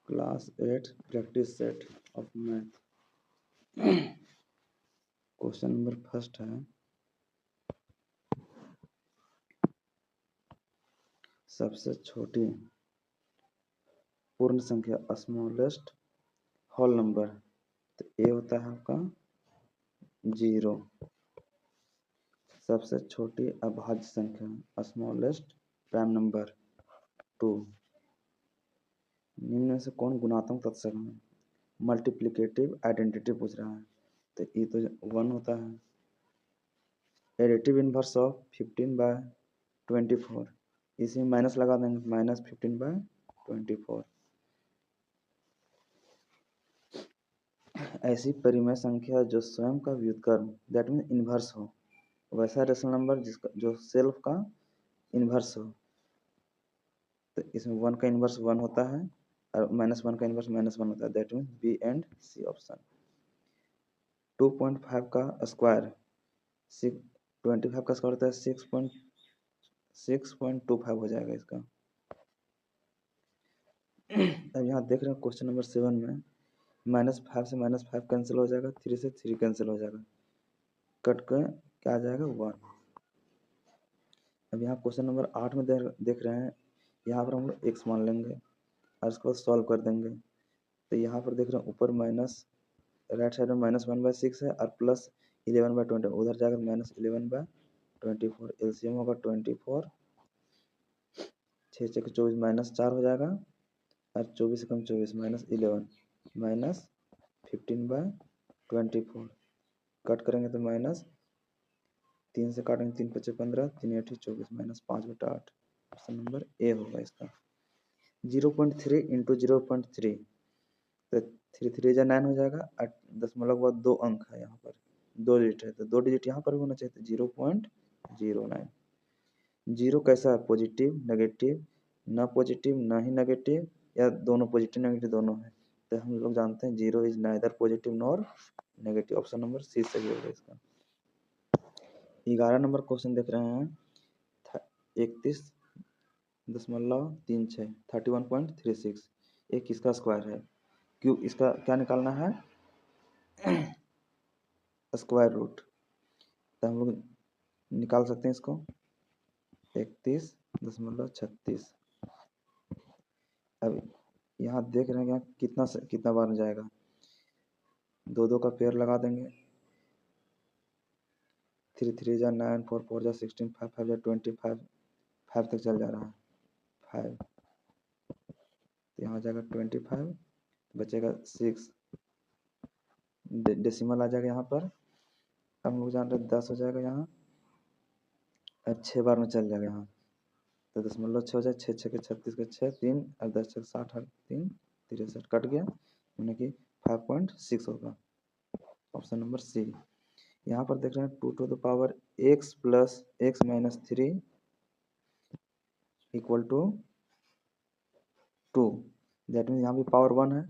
Class 8 practice set of math. Question number first है, सबसे छोटी पूर्ण संख्या स्मॉलेस्ट होल नंबर, तो ए होता है आपका 0। सबसे छोटी अभाज्य संख्या स्मॉलेस्ट प्राइम नंबर 2। निम्न में से कौन गुणात्मक तत्सम है? मल्टीप्लिकेटिव आइडेंटिटी पूछ रहा है, तो ये तो 1 होता है। एडिटिव इनवर्स ऑफ 15/24, इसी में माइनस लगा देंगे, -15/24। ऐसी परिमेय संख्या जो स्वयं का व्युत्क्रम दैट मीन इन्वर्स हो, वैसा रेशनल नंबर जिसका जो सेल्फ का इन्वर्स हो, तो इसमें 1 का इन्वर्स 1 होता है और -1 का इन्वर्स -1 होता है, that mean B and C option. 2.5 का स्क्वायर 25 का स्क्वायर होता है 6.25 हो जाएगा इसका। अब यहाँ देख रहे हैं क्वेश्चन नंबर 7 में -5 से -5 कैंसिल हो जाएगा, 3 से 3 कैंसिल हो जाएगा, कट के क्या आ जाएगा 1। अब यहाँ क्वेश्चन नंबर 8 में देख रहे हैं, यहाँ पर हम लोग x मान लेंगे और इसके बाद सॉल्व कर देंगे। तो यहाँ पर देख रहे हैं ऊपर माइनस राइट साइड में -1/6 है और प्लस 11/20, उधर जाकर -11/24, एलसीएम होगा 24, 6 6 24 -4 हो जाएगा और 24 से कम 24 -11 -15/24, कट करेंगे तो -3 से काटेंगे 3 5 15, 3 8 24, -5/8। ऑप्शन नंबर ए होगा इसका। 0.3 इंटू 0.3, तो 3 3 जा 9 हो जाएगा, 8.2 के बाद 2 अंक है, यहाँ पर 2 डिजिट है, तो 2 डिजिट यहाँ पर भी होना चाहिए, 0.09। 0 कैसा है? पॉजिटिव, नेगेटिव, ना पॉजिटिव ना ही नेगेटिव, या दोनों पॉजिटिव नेगेटिव दोनों है, तो हम लोग जानते हैं 0 is neither positive nor negative. Option number C सही होगा इसका। 11 नंबर क्वेश्चन देख रहे हैं, 31.36, 31.36, एक किसका स्क्वायर है? क्यों इसका क्या निकालना है? स्क्वायर रूट, तो हम लोग निकाल सकते हैं इसको 31.36। अब यहाँ देख रहे हैं कि कितना बार जाएगा, 2 2 का पेयर लगा देंगे, 3 3 जा 9, 4 4 जा 16, 5 5 जा 25, 5 तक चल जा रहा है 5, तो यहाँ जाएगा 25, बचेगा 6, डेसिमल आ जाएगा यहाँ पर। हम लोग जान रहे 10 हो जाएगा यहाँ, और 6 बार में चल जाएगा यहाँ, तो 0.6 हो जाए, 6 6 के 36 के 6, 3 और 10 6 60 और 3 63, कट गया, यानी कि 5.6 होगा। Option number C. यहाँ पर देख रहे हैं 2 to the power x plus x minus 3 equal to 2, that mean यहाँ भी पावर 1 है,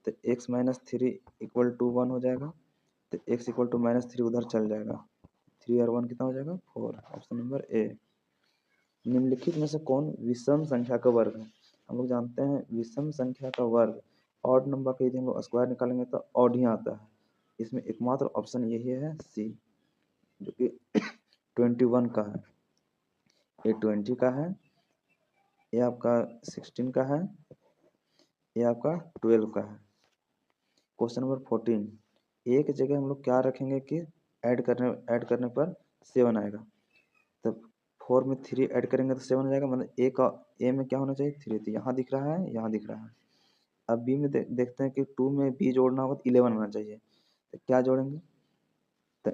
तो x माइनस 3 इक्वल टू 1 हो जाएगा, तो x इक्वल टू -3 उधर चल जाएगा, 3 और 1 कितना हो जाएगा 4। Option number A. निम्नलिखित में से कौन विषम संख्या का वर्ग है? हम लोग जानते हैं विषम संख्या का वर्ग ऑड नंबर का यदि हम लोग स्क्वायर निकालेंगे तो ऑड ही आता है। इसमें एकमात्र ऑप्शन यही है सी, जो कि 21 का है, ये 20 का है, ये आपका 16 का है, ये आपका 12 का है। क्वेश्चन नंबर 14, एक जगह हम लोग क्या रखेंगे कि ऐड करने पर 7 आएगा, तो 4 में 3 ऐड करेंगे तो 7 हो जाएगा, मतलब ए में क्या होना चाहिए 3, तो यहाँ दिख रहा है, यहाँ दिख रहा है। अब बी में देखते हैं कि 2 में बी जोड़ना होगा तो 11 होना चाहिए, तो क्या जोड़ेंगे, तो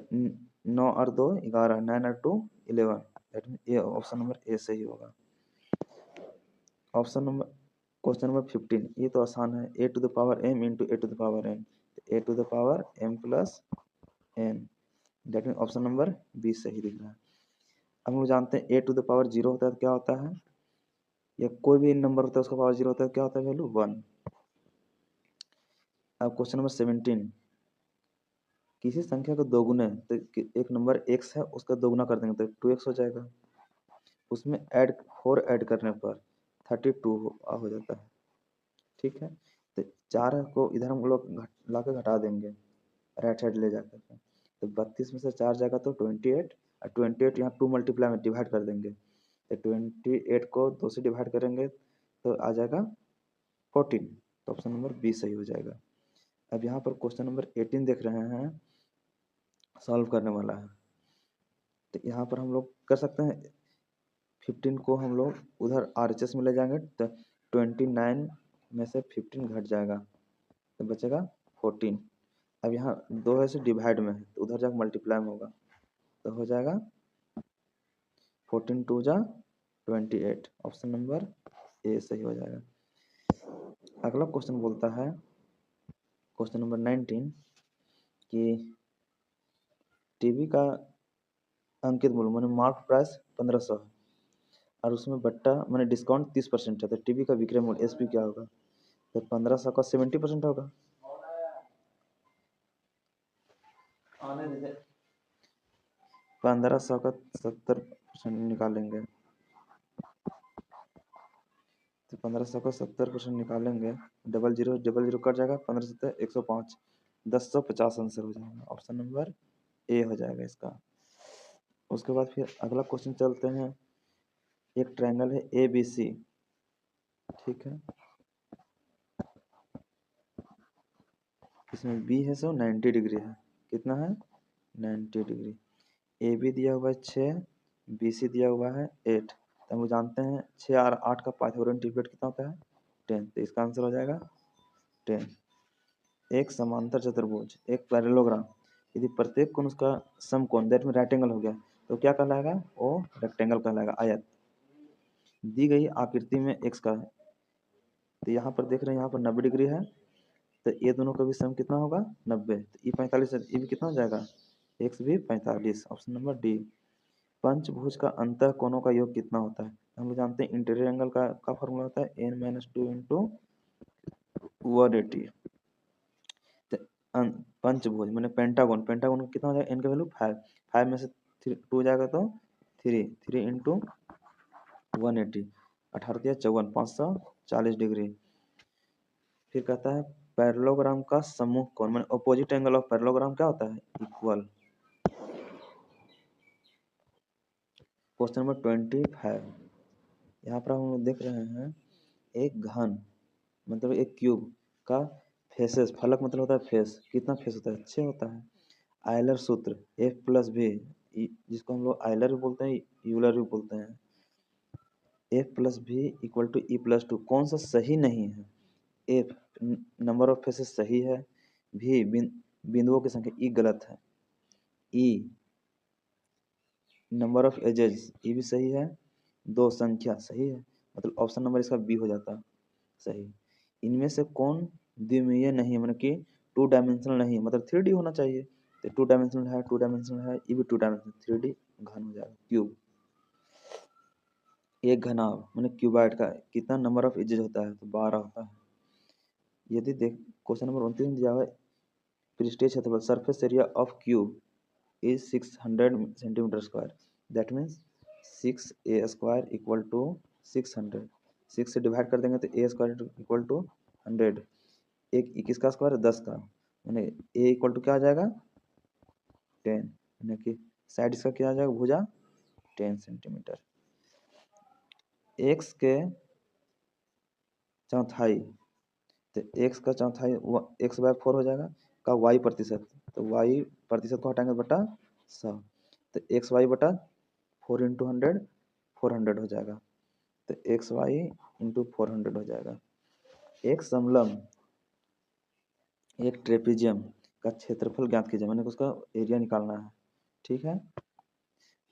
9 और 2 11, 9 और 2 11, that mean A, option number A सही होगा। ऑप्शन नंबर क्वेश्चन नंबर 15, ये तो आसान है, a to the power m into a to the power n, a to the power m plus n, that mean option number B सही दिख रहा है। अब हम लोग जानते हैं a टू द पावर 0 होता है तो क्या होता है, या कोई भी नंबर होता है उसका पावर 0 होता है, क्या होता है वैल्यू 1। अब क्वेश्चन नंबर 17, किसी संख्या को दोगुने, तो एक नंबर x है उसका दोगुना कर देंगे तो 2x हो जाएगा, उसमें 4 ऐड करने पर 32 हो जाता है। ठीक है, तो 4 को इधर हम लोग ला के घटा देंगे राइट साइड ले जाकर के, तो 32 में से 4 जाएगा तो 28, और 28 यहाँ 2 मल्टीप्लाई में डिवाइड कर देंगे, तो 28 को 2 से डिवाइड करेंगे तो आ जाएगा 14, तो ऑप्शन नंबर बी सही हो जाएगा। अब यहाँ पर क्वेश्चन नंबर 18 देख रहे हैं, सॉल्व करने वाला है। तो यहाँ पर हम लोग कर सकते हैं, 15 को हम लोग उधर RHS में ले जाएंगे तो 29 में से 15 घट जाएगा तो बचेगा 14। अब यहाँ 2 है से डिवाइड में है तो उधर जाकर मल्टीप्लाई में होगा तो हो जाएगा 14 2 जा 28, ऑप्शन नंबर ए सही हो जाएगा। अगला क्वेश्चन बोलता है, क्वेश्चन नंबर 19 कि टीवी का अंकित मूल्य मैंने मार्क प्राइस 1500 है और उसमें बट्टा मैंने डिस्काउंट 30% है, तो टीवी का विक्रय मूल्य एसपी क्या होगा? तो 1500 का 70% होगा। 1500 का 70% निकालेंगे तो 1500 का 70% निकालेंगे, डबल जीरो कट जाएगा, 15 से 105, 1050 आंसर हो जाएगा, ऑप्शन नंबर ए हो जाएगा इसका। उसके बाद फिर अगला क्वेश्चन चलते हैं, एक ट्रायंगल है ए बी सी, ठीक है, इसमें बी है सो 90 डिग्री है, कितना है 90 डिग्री, ए बी दिया हुआ है 6, बी सी दिया हुआ है 8, तो हम जानते हैं 6 और 8 का पाइथागोरन ट्रिपलेट कितना होता है 10, तो इसका आंसर हो जाएगा 10। एक समांतर चतुर्भुज, एक पैरेललोग्राम, यदि प्रत्येक कोण उसका समकोण दैट में राइट एंगल हो गया तो क्या कहलाएगा? वो रेक्टेंगल कहलाएगा, आयत। दी गई आकृति में एक्स का है, तो यहाँ पर देख रहे हैं यहाँ पर 90 डिग्री है, तो ये दोनों का भी सम कितना होगा 90, तो ये 45 है, ये भी कितना हो जाएगा एक्स भी 45, ऑप्शन नंबर डी। पंचभुज का अंतः कोणों का योग कितना होता है? हम लोग जानते हैं इंटीरियर एंगल का फॉर्मूला होता है n-2 इंटू 180। पंचभुज मैंने पेंटागोन, पेंटागोन का कितना हो जाएगा, n का वैल्यू 5, 5 में से 2 जाएगा तो 3 इंटू 180, 18 54, 540 डिग्री। फिर कहता है पैरेललोग्राम का समूह कोण, मैंने अपोजिट एंगल ऑफ पैरेललोग्राम क्या होता है इक्वल। क्वेश्चन नंबर 25, यहाँ पर हम लोग देख रहे हैं एक घन मतलब एक क्यूब का फेसेस, फलक मतलब होता है फेस, कितना फेस होता है 6 होता है। आयलर सूत्र एफ प्लस भी, जिसको हम लोग आयलर भी बोलते हैं यूलर भी बोलते हैं, F plus V equal to E plus two, कौन सा सही नहीं है? एफ नंबर ऑफ फेसेस सही है, भी बिंदुओं की संख्या, ई गलत है, ई नंबर ऑफ एजेस ई भी सही है, दो संख्या सही है, मतलब ऑप्शन नंबर इसका बी हो जाता सही। इनमें से कौन द्विमीय नहीं, मतलब कि 2 डायमेंशनल नहीं, मतलब 3D होना चाहिए, तो 2 डायमेंशनल है, 2 डायमेंशनल है, ये भी 2 डायमेंशनल, 3D घन हो जाएगा क्यूब। एक घनाभ मतलब क्यूबाइड का कितना नंबर ऑफ एजेस होता है? तो 12 होता है। यदि देख क्वेश्चन नंबर 29 दिया हुआ है, पृष्ठीय क्षेत्रफल surface area of cube is 600 centimeter square, that means 6a square equal to 600, 6 से डिवाइड कर देंगे तो a स्क्वायर इक्वल टू 100, एक 21 का स्क्वायर 10 का, मैंने a इक्वल टू क्या आ जाएगा 10, यानी कि साइड इसका क्या आ जाएगा भुजा 10 सेंटीमीटर। x के चौथाई, तो x का चौथाई x बाय 4 हो जाएगा, का y प्रतिशत, तो y प्रतिशत को हटाएंगे बटा 100, तो एक्स वाई बटा 4 इंटू 100 400 हो जाएगा, तो एक्स वाई इंटू 400 हो जाएगा। एक समलंब एक ट्रेपेजियम का क्षेत्रफल ज्ञात कीजिए, मैंने उसका एरिया निकालना है, ठीक है।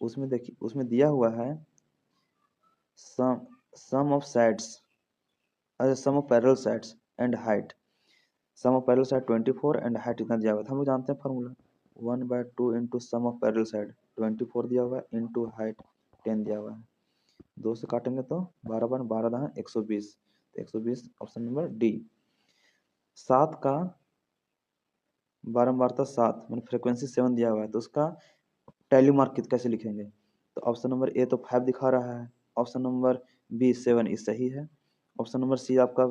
उसमें देखिए, उसमें दिया हुआ है सम ऑफ साइड्स, अच्छा sum of parallel sides and height, sum of parallel side 24 and height इतना दिया हुआ है, हम लोग जानते हैं formula 1/2 into sum of parallel side, 24 दिया हुआ है इंटू हाइट 10 दिया हुआ है, 2 से काटेंगे तो 12 बार 12 दहा 120, तो 120 ऑप्शन नंबर डी। 7 का बारंबारता 7 मैंने फ्रिक्वेंसी 7 दिया हुआ है, तो उसका टैली मार्क कैसे लिखेंगे? तो ऑप्शन नंबर ए तो 5 दिखा रहा है, ऑप्शन नंबर बी 7 ये सही है। ऑप्शन नंबर सी आपका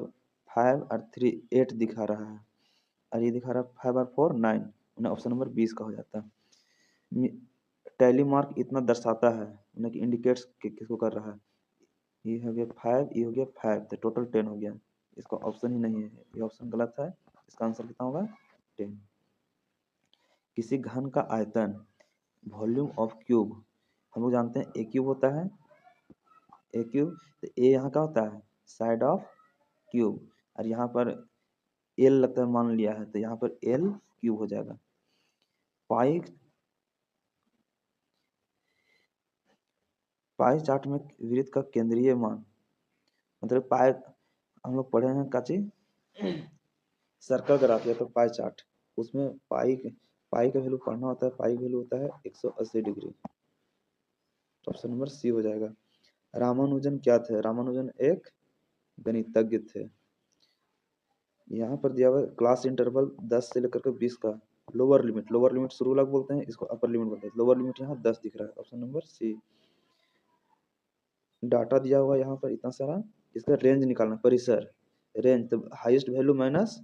5 और 3 8 दिखा रहा है, और ये दिखा रहा है 5 और 4 9, ऑप्शन नंबर 20 का हो जाता है। टैली मार्क इतना दर्शाता है, यानी कि इंडिकेट्स किसको कर रहा है। ये हो गया 5, ये हो गया 5, तो टोटल 10 हो गया। इसका ऑप्शन ही नहीं है, ये ऑप्शन गलत है। इसका आंसर कितना होगा 10। किसी घन का आयतन वॉल्यूम ऑफ क्यूब, हम लोग जानते हैं ए क्यूब होता है, ए क्यूब, तो ए यहाँ का होता है साइड ऑफ क्यूब, और यहाँ पर एल लगता है मान लिया है, तो यहाँ पर एल क्यूब हो जाएगा। पाई पाई चार्ट में वृत्त का केंद्रीय मान, मतलब पाई हम लोग पढ़े हैं काची सर्कल ग्राफ या तो पाई चार्ट, उसमें पाई का वैल्यू पढ़ना होता है। पाई वैल्यू होता है 180 डिग्री, तो ऑप्शन नंबर सी हो जाएगा। रामानुजन क्या थे? रामानुजन एक गणितज्ञ थे। यहाँ पर दिया हुआ है क्लास इंटरवल 10 से लेकर के 20 का लोअर लिमिट शुरू लग बोलते हैं, इसको अपर लिमिट बोलते हैं। लोअर लिमिट यहाँ 10 दिख रहा है, ऑप्शन नंबर सी। डाटा दिया हुआ है यहाँ पर इतना सारा, इसका रेंज निकालना, परिसर रेंज, तो highest value minus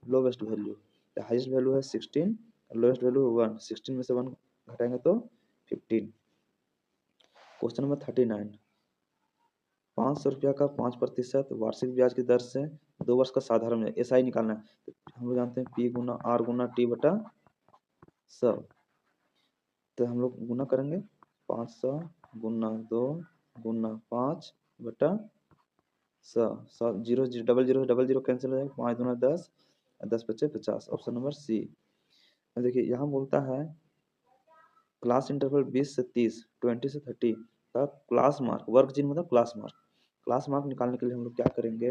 lowest value, तो हाईएस्ट वैल्यू है 16 और लोवेस्ट वैल्यू है 1। 16 में से 1 घटाएंगे तो 15। क्वेश्चन नंबर 39, 500 रुपया का 5% वार्षिक ब्याज की दर से 2 वर्ष का साधारण है, एसआई निकालना है। तो हम लोग जानते हैं पी गुना आर गुना टी बटा 100, तो हम लोग गुना करेंगे 500 गुना 2 गुना 5 बटा 100। 0 डबल जीरो कैंसिल हो जाएगा, 5 दूना 10 और 10 बचे 50, ऑप्शन नंबर सी। देखिए यहाँ बोलता है क्लास इंटरवल 20 से 30, 20 से 30 का क्लास मार्क, वर्ग चिन्ह मतलब क्लास मार्क। क्लास मार्क निकालने के लिए हम लोग क्या करेंगे,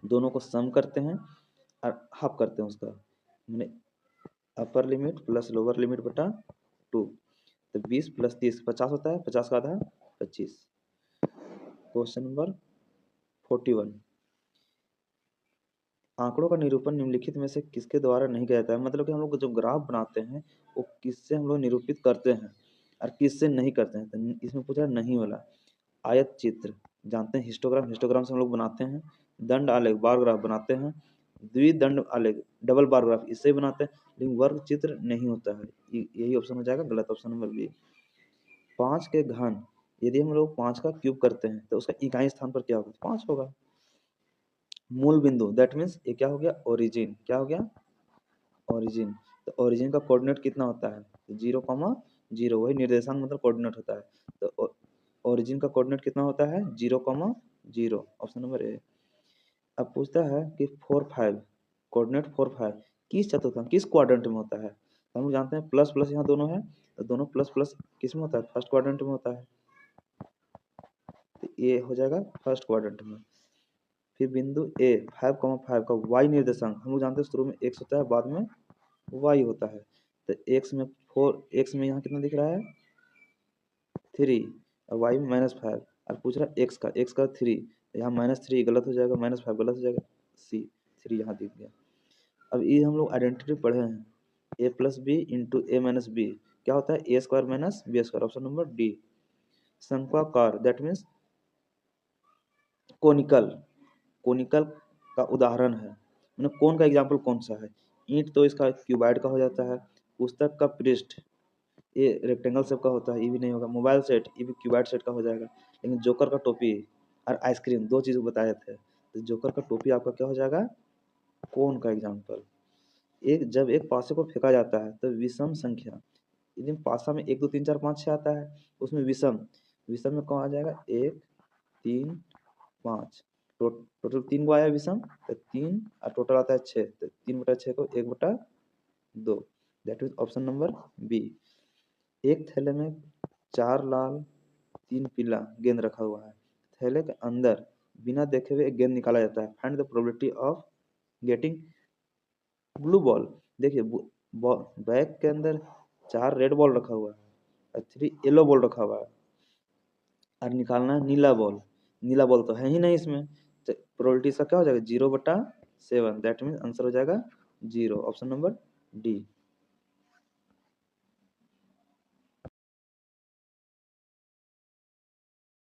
दोनों को सम करते हैं और हाफ करते हैं उसका, मैंने upper limit plus lower limit बटा 2, तो 20 प्लस 30 50 होता है, 50 का आधा 25। क्वेश्चन नंबर 41, आंकड़ों का निरूपण निम्नलिखित में से किसके द्वारा नहीं किया जाता है। मतलब कि हम लोग जो ग्राफ बनाते हैं वो किससे हम लोग निरूपित करते हैं और किससे नहीं करते हैं, तो इसमें पूछा नहीं वाला। आयत चित्र जानते हैं, हिस्टोग्राम से हम लोग बनाते हैं। दंड आलेख बार ग्राफ बनाते हैं। द्विदंड आलेख डबल बार ग्राफ इससे बनाते हैं, लेकिन वर्ग चित्र नहीं होता है। यही ऑप्शन हो जाएगा गलत, ऑप्शन नंबर बी। 5 के घन, यदि हम लोग 5 का क्यूब करते हैं तो उसका इकाई स्थान पर क्या होगा, 5 होगा। मूल बिंदु दैट मीन्स ये क्या हो गया, ओरिजिन, क्या हो गया ओरिजिन। तो ओरिजिन का कोऑर्डिनेट कितना होता है, 0,0, वही निर्देशांक मतलब कोऑर्डिनेट होता है। तो ओरिजिन का कोऑर्डिनेट कितना होता है 0,0, ऑप्शन नंबर ए। अब पूछता है कि 4 5 कोऑर्डिनेट 4 5 किस चतुर्थांश किस क्वाड्रेंट में होता है। तो हम जानते हैं प्लस प्लस यहाँ दोनों है, तो दोनों प्लस प्लस किस में होता है, फर्स्ट क्वाड्रेंट में होता है, तो ये हो जाएगा फर्स्ट क्वाड्रेंट में। फिर बिंदु ए 5,5 का वाई निर्देशांक, हम लोग जानते हैं शुरू में x होता है बाद में y होता है, तो x में 4, x में यहाँ कितना दिख रहा है 3 और y में -5, और पूछ रहा है x का 3, यहाँ -3 गलत हो जाएगा, -5 गलत हो जाएगा, c 3 यहाँ दिख गया। अब ये हम लोग आइडेंटिटी पढ़े हैं, a plus B into A minus B क्या होता है A square minus B square, option number D. शंक्वाकार दैट मीन्स कोनिकल का उदाहरण है, मतलब कोन का एग्जाम्पल कौन सा है। ईंट तो इसका क्यूबाइड का हो जाता है। पुस्तक का पृष्ठ ये रेक्टेंगल शेप का होता है, ये भी नहीं होगा। मोबाइल सेट ये भी क्यूबाइड सेट का हो जाएगा। लेकिन जोकर का टोपी और आइसक्रीम दो चीज़ बताए थे, तो जोकर का टोपी आपका क्या हो जाएगा, कोन का एग्जाम्पल। जब एक पासे को फेंका जाता है तो विषम संख्या, यदि पासा में 1 2 3 4 5 6 आता है, उसमें विषम में कौन आ जाएगा 1 3 5, टोटल 3 को आया विषम, तो 3 और टोटल आता है 6, तो 3/6 को 1/2, that is option number B. एक थैले में 4 लाल 3 पीला गेंद रखा हुआ है, थैले के अंदर बिना देखे हुए एक गेंद निकाला जाता है, find the probability of getting blue ball. देखिए बैग के अंदर 4 रेड बॉल रखा हुआ है और 3 येलो बॉल रखा हुआ है, और निकालना है नीला बॉल। नीला बॉल तो है ही नहीं इसमें, तो प्रोबेबिलिटी इसका क्या हो जाएगा 0/7, दैट मीन्स आंसर हो जाएगा 0, ऑप्शन नंबर डी।